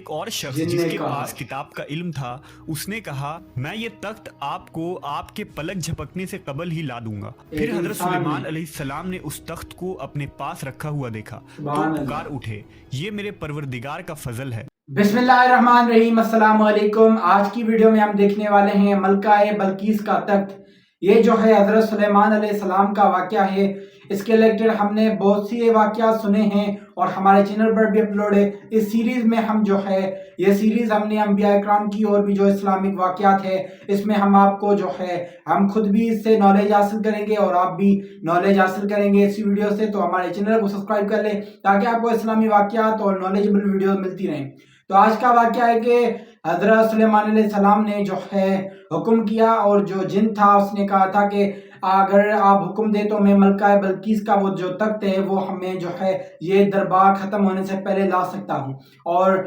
ایک اور شخص जिसके पास किताब का इल्म था उसने कहा मैं ये तख्त आपको आपके पलक झपकने से कबल ही ला दूंगा। फिर हजरत सुलेमान अलैहिस्सलाम ने उस तख्त को अपने पास रखा हुआ देखा तो पुकार उठे, ये मेरे परवरदिगार का फजल है। बिस्मिल्लाहिर्रहमानिर्रहीम, अस्सलाम वालेकुम। आज की वीडियो में हम देखने वाले हैं मलका-ए बल्कीस का तख्त। ये जो है हजरत सुलेमान अलैहिस्सलाम का वाक़या है। इसके रिलेटेड हमने बहुत सी वाक़यात सुने हैं और हमारे चैनल पर भी अपलोड है। इस सीरीज़ में हम जो है ये सीरीज़ हमने अंबिया इकराम की और भी जो इस्लामिक वाक़यात है इसमें हम आपको जो है हम खुद भी इससे नॉलेज हासिल करेंगे और आप भी नॉलेज हासिल करेंगे इस वीडियो से। तो हमारे चैनल को सब्सक्राइब कर लें ताकि आपको इस्लामी वाक़यात और नॉलेजेबल वीडियो मिलती रहें। तो आज का वाक़या है कि हज़रत सुलेमान अलैहिस्सलाम ने जो है हुक्म किया और जो जिन था उसने कहा था कि अगर आप हुक्म दे तो मैं मलका बल्कीस का वो जो तख्त है वो हमें जो है ये दरबार ख़त्म होने से पहले ला सकता हूँ। और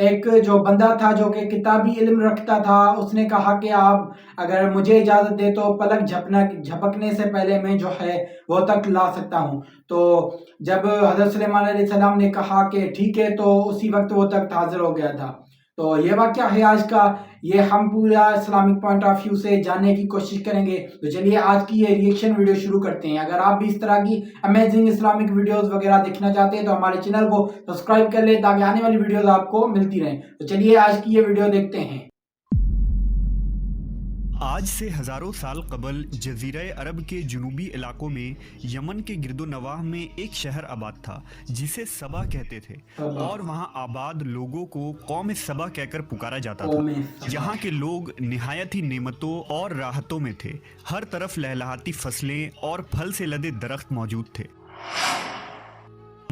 एक जो बंदा था जो कि किताबी इल्म रखता था उसने कहा कि आप अगर मुझे इजाज़त दे तो पलक झपकने से पहले मैं जो है वो तख्त ला सकता हूँ। तो जब हज़रत सुलेमान अलैहिस्सलाम ने कहा कि ठीक है तो उसी वक्त वो तख्त हाजिर हो गया था। तो ये वाक़या है आज का, ये हम पूरा इस्लामिक पॉइंट ऑफ व्यू से जानने की कोशिश करेंगे। तो चलिए आज की ये रिएक्शन वीडियो शुरू करते हैं। अगर आप भी इस तरह की अमेजिंग इस्लामिक वीडियोस वगैरह देखना चाहते हैं तो हमारे चैनल को सब्सक्राइब कर लें ताकि आने वाली वीडियोस आपको मिलती रहें। तो चलिए आज की ये वीडियो देखते हैं। आज से हज़ारों साल कबल जज़ीरा अरब के जुनूबी इलाकों में यमन के गिरदोनवाह में एक शहर आबाद था जिसे सबा कहते थे और वहाँ आबाद लोगों को कौम सबा कहकर पुकारा जाता था। यहाँ के लोग निहायत ही नेमतों और राहतों में थे। हर तरफ लहलहाती फसलें और फल से लदे दरख्त मौजूद थे,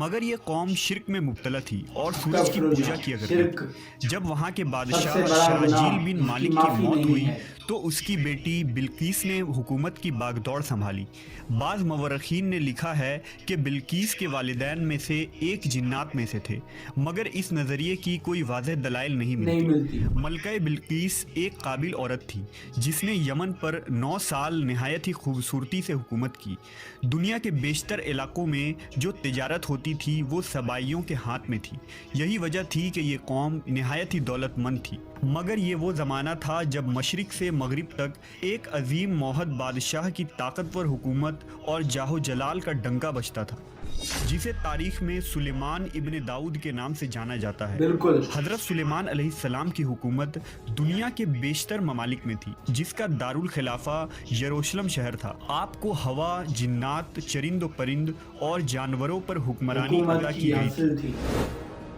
मगर ये कौम शिर्क में मुब्तला थी और सूरज की पूजा किया करती थी। जब वहाँ के बादशाह शराजील बिन मालिक की मौत हुई तो उसकी बेटी बिल्कीस ने हुकूमत की बागदौड़ संभाली। बाज़ मवर्रखीन ने लिखा है कि बिल्कीस के वालिदैन में से एक जिन्नात में से थे, मगर इस नज़रिए की कोई वाज़ेह दलाइल नहीं मिलती। मलका बिल्कीस एक काबिल औरत थी जिसने यमन पर 9 साल निहायत ही खूबसूरती से हुकूमत की। दुनिया के बेशतर इलाकों में जो तिजारत होती थी वो सबाइयों के हाथ में थी। यही वजह थी कि ये कौम निहायत ही दौलतमंद थी। मगर ये वो ज़माना था जब मशरिक़ से मगरिब तक एक अजीम मौहद बादशाह की ताकतवर हुकूमत और जाहो जलाल का डंका बजता था, जिसे तारीख में सुलेमान इब्ने दाऊद के नाम से जाना जाता है। हज़रत सुलेमान अलैहिस्सलाम की हुकूमत दुनिया के बेशतर ममालिक में थी, जिसका दारुल खिलाफा यरूशलेम शहर था। आपको हवा, जिन्नात, चरिंद परिंद और जानवरों पर हुक्मरानी अदा की गई थी।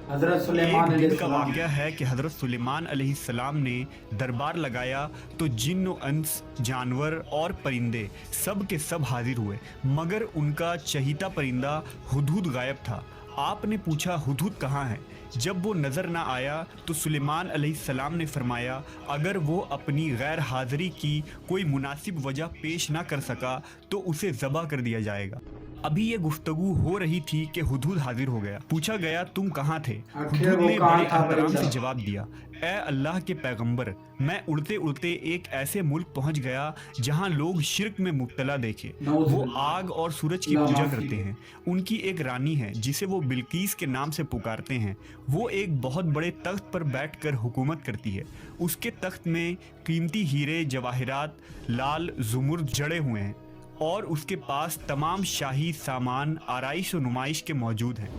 एक दिन का वाक़या है कि हज़रत सुलेमान अलैहिस्सलाम ने दरबार लगाया तो जिन्न व अंस, जानवर और परिंदे सब के सब हाजिर हुए, मगर उनका चहीता परिंदा हुदहुद गायब था। आपने पूछा हुदहुद कहाँ है? जब वो नज़र ना आया तो सुलेमान अलैहिस्सलाम ने फरमाया अगर वो अपनी गैर हाज़िरी की कोई मुनासिब वजह पेश ना कर सका तो उसे ज़बह कर दिया जाएगा। अभी ये गुफ्तगू हो रही थी कि हुदहुद हाजिर हो गया। पूछा गया तुम कहाँ थे? हुदहुद ने बड़े एहतराम से जवाब दिया, ए अल्लाह के पैगंबर, मैं उड़ते उड़ते एक ऐसे मुल्क पहुँच गया जहाँ लोग शिर्क में मुब्तला देखे। वो आग और सूरज की पूजा करते हैं। उनकी एक रानी है जिसे वो बिल्कीस के नाम से पुकारते हैं। वो एक बहुत बड़े तख्त पर बैठकर हुकूमत करती है। उसके तख्त में कीमती हीरे जवाहिरात लाल ज़ुमुर्द जड़े हुए हैं और उसके पास तमाम शाही सामान आराइश और नुमाइश के मौजूद हैं।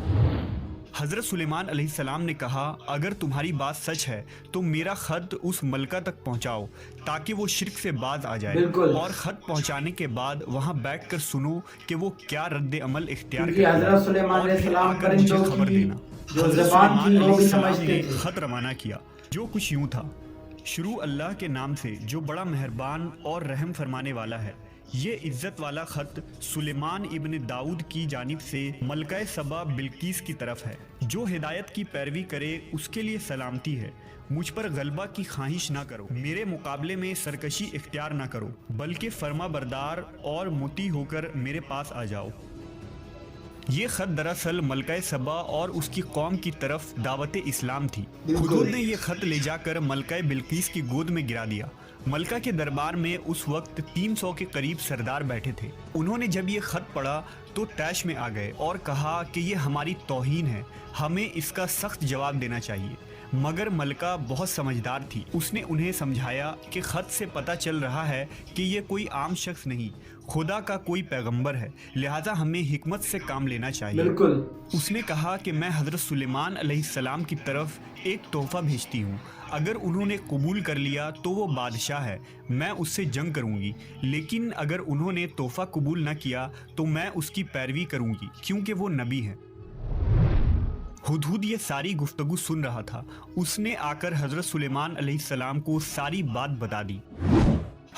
हज़रत सुलेमान अलैहिस्सलाम ने कहा अगर तुम्हारी बात सच है तो मेरा ख़त उस मलका तक पहुंचाओ ताकि वो शिर्क से बाज आ जाए, और ख़त पहुंचाने के बाद वहां बैठकर सुनो कि वो क्या रद्द अमल इख्तियार करती है और फिर आकर मुझे खबर देना। हज़रत सुलेमान अलैहिस्सलाम ने ख़त रवाना किया जो कुछ यूँ था, शुरू अल्लाह के नाम से जो बड़ा मेहरबान और रहम फरमाने वाला है। ये इज़्ज़त वाला ख़त सुलेमान इब्ने दाऊद की जानिब से मलका सबा बिल्कीस की तरफ है। जो हिदायत की पैरवी करे उसके लिए सलामती है। मुझ पर गलबा की ख्वाहिश ना करो, मेरे मुकाबले में सरकशी इख्तियार ना करो, बल्कि फर्मा बरदार और मुती होकर मेरे पास आ जाओ। ये ख़त दरअसल मलका सबा और उसकी कौम की तरफ दावत इस्लाम थी। हुदहुद ने यह ख़त ले जाकर मलका बिल्कीस की गोद में गिरा दिया। मलका के दरबार में उस वक्त 300 के करीब सरदार बैठे थे। उन्होंने जब ये ख़त पढ़ा तो तैश में आ गए और कहा कि ये हमारी तौहीन है, हमें इसका सख्त जवाब देना चाहिए। मगर मलका बहुत समझदार थी। उसने उन्हें समझाया कि खत से पता चल रहा है कि ये कोई आम शख्स नहीं, खुदा का कोई पैगंबर है, लिहाजा हमें हिकमत से काम लेना चाहिए। बिल्कुल। उसने कहा कि मैं हज़रत सुलेमान अलैहिस्सलाम की तरफ एक तोहफा भेजती हूँ, अगर उन्होंने कबूल कर लिया तो वो बादशाह है, मैं उससे जंग करूँगी, लेकिन अगर उन्होंने तोहफा कबूल न किया तो मैं उसकी पैरवी करूँगी, क्योंकि वो नबी है। हुदहुद ये सारी गुफ्तगू सुन रहा था। उसने आकर हज़रत सुलेमान अलैहिस्सलाम को सारी बात बता दी।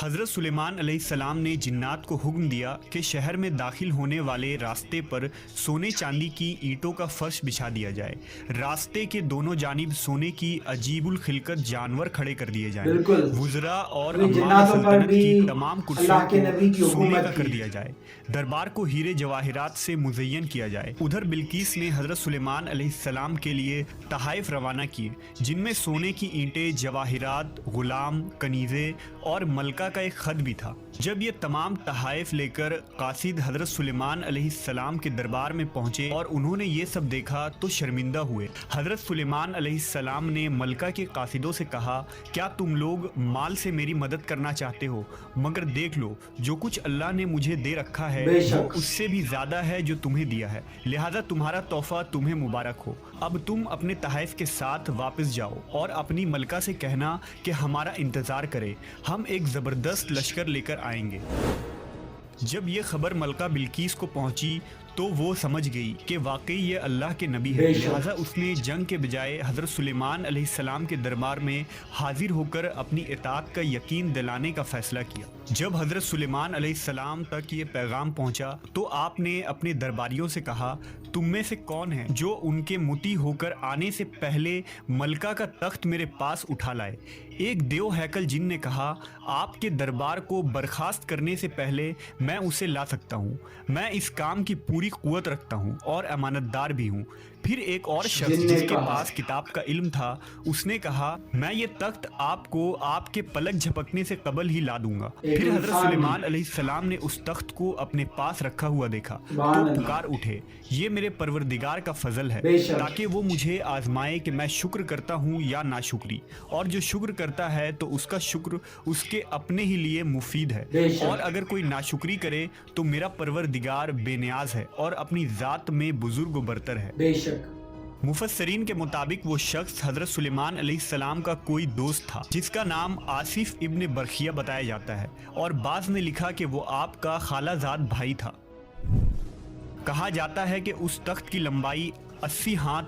हज़रत सुलेमान अलैहिस्सलाम ने जिन्नात को हुक्म दिया कि शहर में दाखिल होने वाले रास्ते पर सोने चांदी की ईंटों का फर्श बिछा दिया जाए। रास्ते के दोनों जानिब सोने की अजीबुल खिलकत जानवर खड़े कर दिए जाएं। वुज़रा और अम्मार सल्तनत की तमाम कुर्सियों को सोने का कर दिया जाए। दरबार को हीरे जवाहिरात से मुज़य्यन किया जाए। उधर बिल्कीस ने हज़रत सुलेमान अलैहिस्सलाम के लिए तहाइफ रवाना किए, जिनमें सोने की ईंटें, जवाहिरात, गुलाम, कनीज़े और मलका का एक खत भी था। जब ये तमाम तहाइफ लेकर कासिद हज़रत सुलेमान अलैहिस्सलाम के दरबार में पहुंचे और उन्होंने ये सब देखा तो शर्मिंदा हुए। हज़रत सुलेमान अलैहिस्सलाम ने मलका के कासिदों से कहा, क्या तुम लोग माल से मेरी मदद करना चाहते हो? मगर देख लो, जो कुछ अल्लाह ने मुझे दे रखा है वो उससे भी ज़्यादा है जो तुम्हें दिया है, लिहाजा तुम्हारा तोहफा तुम्हें मुबारक हो। अब तुम अपने तहाइफ के साथ वापस जाओ और अपनी मलका से कहना कि हमारा इंतज़ार करे, हम एक ज़बरदस्त लश्कर लेकर आएंगे। जब ये खबर मलका बिल्कीस को पहुंची तो वो समझ गई कि वाकई ये अल्लाह के नबी है, लिहाजा उसने जंग के बजाय हज़रत सुलेमान अलैहिस्सलाम के दरबार में हाजिर होकर अपनी इताअत का यकीन दिलाने का फ़ैसला किया। जब हज़रत सुलेमान अलैहिस्सलाम तक ये पैगाम पहुंचा तो आपने अपने दरबारियों से कहा, तुम में से कौन है जो उनके मुती होकर आने से पहले मलका का तख्त मेरे पास उठा लाए? एक देव हैकल जिन ने कहा, आपके दरबार को बर्खास्त करने से पहले मैं उसे ला सकता हूँ, मैं इस काम की पूरी कुव्वत रखता हूँ और अमानतदार भी हूँ। फिर एक और शख्स जिसके पास किताब का इल्म था, उसने कहा, मैं ये तख्त आपको आपके पलक झपकने से कबल ही ला दूंगा। फिर हज़रत सुलेमान अलैहिस्सलाम ने उस तख्त को अपने पास रखा हुआ देखा तो पुकार उठे, ये मेरे परवरदिगार का फजल है, ताकि वो मुझे आजमाए कि मैं शुक्र करता हूँ या नाशुक्री, और जो शुक्र करता है तो उसका शुक्र उसके अपने ही लिए मुफीद है, और अगर कोई नाशुक्री करे तो मेरा परवरदिगार बेनियाज है और अपनी ज़ात में बुजुर्ग व बरतर है। मुफस्सरीन के मुताबिक वो शख्स हज़रत सुलेमान अलैहिस्सलाम का कोई दोस्त था, जिसका नाम आसिफ इब्न बरखिया बताया जाता है, और बाज़ ने लिखा कि वो आपका खालाजाद भाई था। कहा जाता है कि उस तख्त की लंबाई 80 हाथ,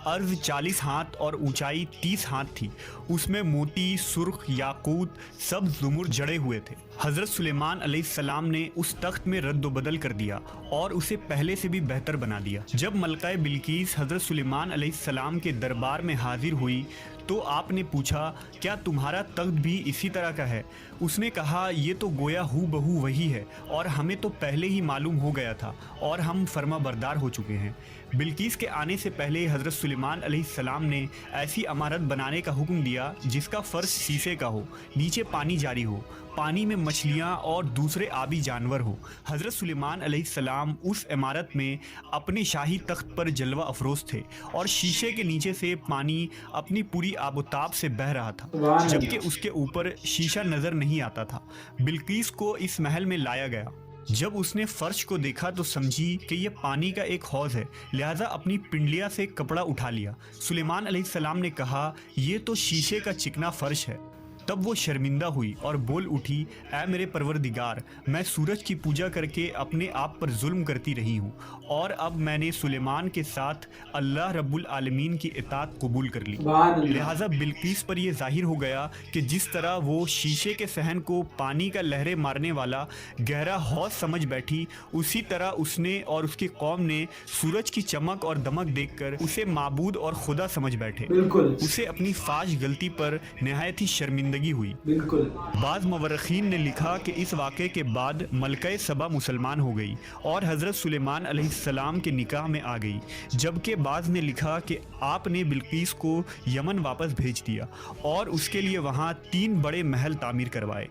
अर्ज 40 हाथ और ऊंचाई 30 हाथ थी। उसमें मोती, सुर्ख, याकूत, सब ज़ुमुर जड़े हुए थे। हज़रत सुलेमान अलैहिस्सलाम ने उस तख्त में रद्द बदल कर दिया और उसे पहले से भी बेहतर बना दिया। जब मलका बिल्कीस हज़रत सुलेमान अलैहिस्सलाम के दरबार में हाजिर हुई तो आपने पूछा, क्या तुम्हारा तख्त भी इसी तरह का है? उसने कहा, ये तो गोया हू बहू वही है और हमें तो पहले ही मालूम हो गया था और हम फर्मा बरदार हो चुके हैं। बिल्कीस के आने से पहले हज़रत सुलेमान अलैहिस्सलाम ने ऐसी इमारत बनाने का हुक्म दिया जिसका फर्श शीशे का हो, नीचे पानी जारी हो, पानी में मछलियाँ और दूसरे आबी जानवर हो। हज़रत सुलेमान अलैहिस्सलाम उस इमारत में अपने शाही तख्त पर जलवा अफरोज़ थे और शीशे के नीचे से पानी अपनी पूरी आबोताब से बह रहा था, जबकि उसके ऊपर शीशा नज़र नहीं आता था। बिल्कीस को इस महल में लाया गया। जब उसने फर्श को देखा तो समझी कि यह पानी का एक हौज है, लिहाजा अपनी पिंडलिया से कपड़ा उठा लिया। सुलेमान अलैहिस्सलाम ने कहा, यह तो शीशे का चिकना फर्श है। तब वो शर्मिंदा हुई और बोल उठी, ऐ मेरे परवरदिगार, मैं सूरज की पूजा करके अपने आप पर जुल्म करती रही हूँ और अब मैंने सुलेमान के साथ अल्लाह रब्बुल आलमीन की इताअत कबूल कर ली। लिहाजा बिल्कीस पर यह जाहिर हो गया कि जिस तरह वो शीशे के सहन को पानी का लहरें मारने वाला गहरा हौज समझ बैठी, उसी तरह उसने और उसकी कौम ने सूरज की चमक और दमक देखकर उसे माबूद और खुदा समझ बैठे। उसे अपनी फाश गलती पर निहायत ही शर्मिंदगी हुई। बाज़ मवर्रखीन ने लिखा कि इस वाक़े के बाद मलका सबा मुसलमान हो गई और हज़रत सुलेमान अलैहिस्सलाम के निकाह में आ गई, जबकि बाज़ ने लिखा कि आपने बिल्कीस को यमन वापस भेज दिया और उसके लिए वहाँ 3 बड़े महल तामीर करवाए।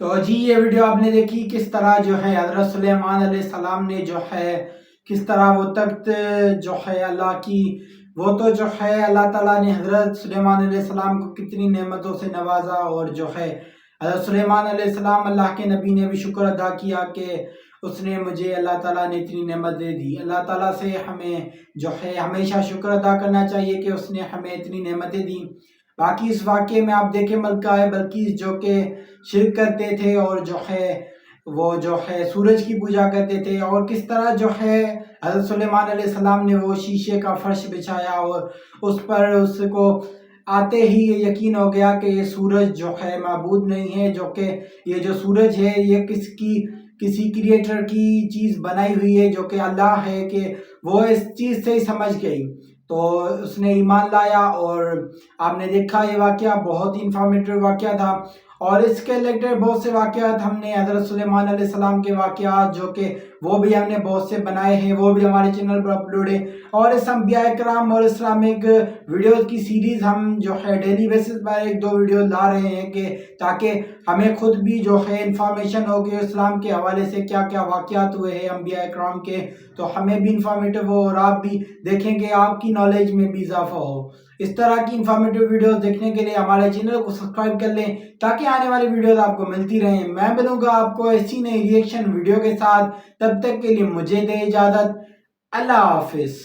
तो जी ये वीडियो आपने देखी किस तरह जो है हज़रत सुलेमान अलैहिस्सलाम ने जो है کس طرح وہ تخت جو ہے اللہ کی، وہ تو جو ہے اللہ تعالیٰ نے حضرت سلیمان علیہ السلام کو کتنی نعمتوں سے نوازا، اور جو ہے حضرت سلیمان علیہ السلام اللہ کے نبی نے بھی شکر ادا کیا کہ اس نے مجھے اللہ تعالیٰ نے اتنی نعمت دے دی۔ اللہ تعالیٰ سے ہمیں جو ہے ہمیشہ شکر ادا کرنا چاہیے کہ اس نے ہمیں اتنی نعمتیں دی۔ باقی اس واقعے میں آپ دیکھیں ملکہ بلقیس جو کہ شرک کرتے تھے اور جو ہے وہ جو ہے سورج کی پوجا کرتے تھے، اور کس طرح جو ہے حضرت سلیمان علیہ السلام نے وہ شیشے کا فرش بچھایا اور اس پر اس کو آتے ہی یہ یقین ہو گیا کہ یہ سورج جو ہے معبود نہیں ہے، جو کہ یہ جو سورج ہے یہ کسی کریٹر کی چیز بنائی ہوئی ہے جو کہ اللہ ہے، کہ وہ اس چیز سے ہی سمجھ گئی تو اس نے ایمان لایا۔ اور آپ نے دیکھا یہ واقعہ بہت انفارمیٹیو واقعہ تھا، اور اس کے ریلیٹڈ بہت سے واقعات ہم نے حضرت سلیمان علیہ السلام کے واقعات جو کہ وہ بھی ہم نے بہت سے بنائے ہیں، وہ بھی ہمارے چینل پر اپلوڈ ہے، اور اس انبیاء کرام اور اسلامک ویڈیوز کی سیریز ہم جو ہے ڈیلی بیسس پر 1-2 ویڈیو لا رہے ہیں کہ تاکہ ہمیں خود بھی جو ہے انفارمیشن ہو کہ اسلام کے حوالے سے کیا کیا واقعات ہوئے ہیں انبیاء کرام کے، تو ہمیں بھی انفارمیٹیو ہو اور آپ بھی دیکھیں گے، آپ کی نالج میں بھی اضافہ ہو۔ اس طرح کی انفارمیٹیو ویڈیوز دیکھنے کے لیے ہمارے چینل کو سبسکرائب کر لیں تاکہ آنے والی ویڈیوز آپ کو ملتی رہیں۔ میں ملوں گا آپ کو ایسی نئی ریئیکشن ویڈیو کے ساتھ، تب تک کے لیے مجھے دے اجازت، اللہ حافظ۔